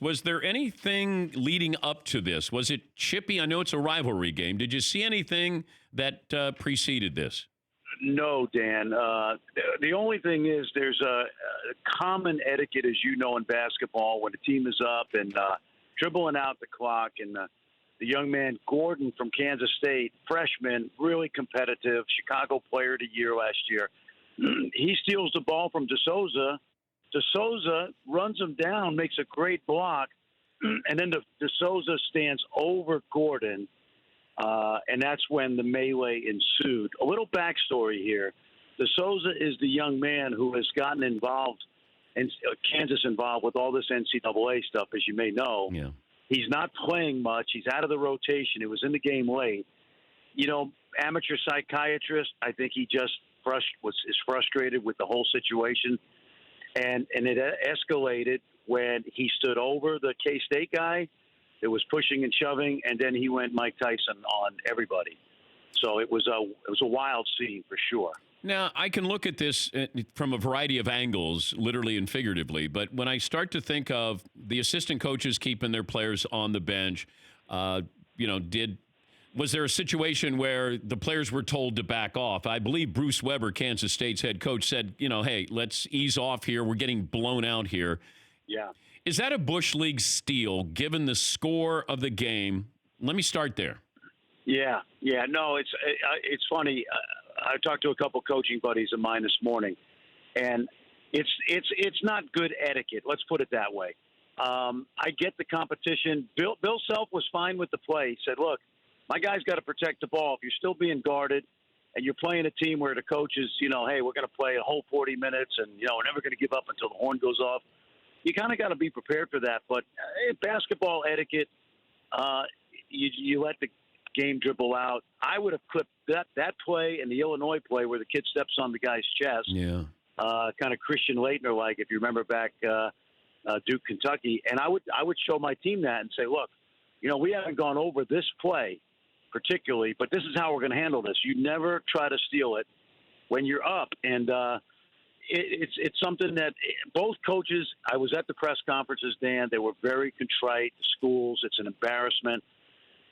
Was there anything leading up to this? Was it chippy? I know it's a rivalry game. Did you see anything that preceded this? No, Dan. The only thing is there's a common etiquette, as you know, in basketball when the team is up and dribbling out the clock. And the young man, Gordon from Kansas State, freshman, really competitive, Chicago Player of the Year last year. He steals the ball from DeSouza. DeSouza runs him down, makes a great block, and then DeSouza stands over Gordon. And that's when the melee ensued. A little backstory here. DeSouza is the young man who has gotten involved, and Kansas involved with all this NCAA stuff, as you may know. Yeah. He's not playing much. He's out of the rotation. It was in the game late. You know, amateur psychiatrist, I think he just is frustrated with the whole situation. And it escalated when he stood over the K-State guy. It was pushing and shoving, and then he went Mike Tyson on everybody. So it was a wild scene for sure. Now, I can look at this from a variety of angles, literally and figuratively, but when I start to think of the assistant coaches keeping their players on the bench, was there a situation where the players were told to back off? I believe Bruce Weber, Kansas State's head coach, said, hey, let's ease off here. We're getting blown out here. Yeah. Is that a Bush League steal, given the score of the game? Let me start there. Yeah. No, it's funny. I talked to a couple coaching buddies of mine this morning, and it's not good etiquette. Let's put it that way. I get the competition. Bill Self was fine with the play. He said, look, my guy's got to protect the ball. If you're still being guarded and you're playing a team where the coach is, hey, we're going to play a whole 40 minutes and, we're never going to give up until the horn goes off, you kind of got to be prepared for that. But basketball etiquette, you let the game dribble out. I would have clipped that play and the Illinois play where the kid steps on the guy's chest. Yeah. Kind of Christian Laettner-like, if you remember back Duke, Kentucky. And I would show my team that and say, look, we haven't gone over this play particularly, but this is how we're going to handle this. You never try to steal it when you're up. And it's something that both coaches, I was at the press conferences, Dan, they were very contrite. The schools, it's an embarrassment.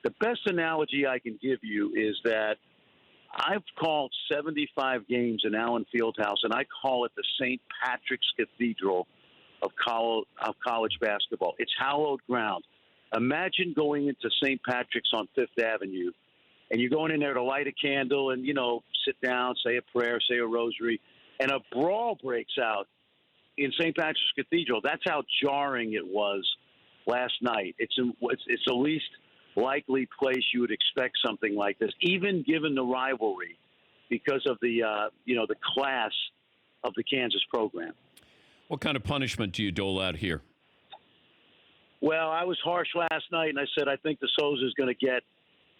The best analogy I can give you is that I've called 75 games in Allen Fieldhouse, and I call it the St. Patrick's Cathedral of college basketball. It's hallowed ground. Imagine going into St. Patrick's on Fifth Avenue, and you're going in there to light a candle and, sit down, say a prayer, say a rosary, and a brawl breaks out in St. Patrick's Cathedral. That's how jarring it was last night. It's the least likely place you would expect something like this, even given the rivalry, because of the the class of the Kansas program. What kind of punishment do you dole out here? Well, I was harsh last night, and I said I think DeSouza is going to get.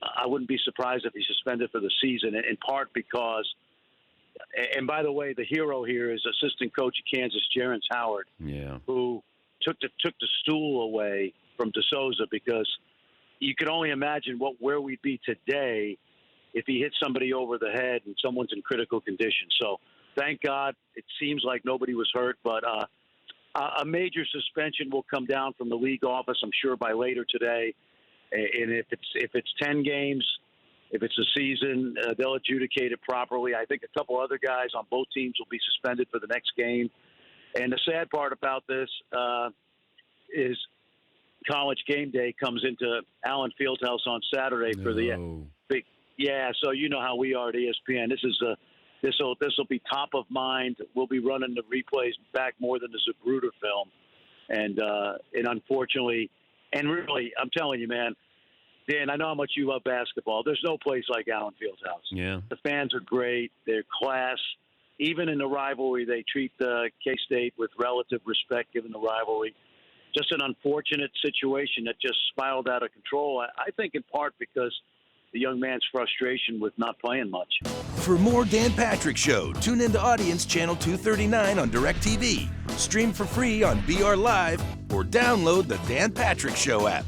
I wouldn't be surprised if he's suspended for the season, in part because. And by the way, the hero here is assistant coach of Kansas, Jerrance Howard, who took the stool away from DeSouza, because you can only imagine where we'd be today if he hit somebody over the head and someone's in critical condition. So thank God it seems like nobody was hurt, but a major suspension will come down from the league office, I'm sure, by later today. And if it's 10 games, if it's a season, they'll adjudicate it properly. I think a couple other guys on both teams will be suspended for the next game. And the sad part about this is College Game Day comes into Allen Fieldhouse on Saturday for the big. Yeah, so you know how we are at ESPN. This will be top of mind. We'll be running the replays back more than the Zapruder film, and unfortunately, and really, I'm telling you, man. Dan, I know how much you love basketball. There's no place like Allen Fieldhouse. Yeah. The fans are great. They're class. Even in the rivalry, they treat K-State with relative respect, given the rivalry. Just an unfortunate situation that just spiraled out of control, I think in part because the young man's frustration with not playing much. For more Dan Patrick Show, tune into Audience Channel 239 on DirecTV. Stream for free on BR Live or download the Dan Patrick Show app.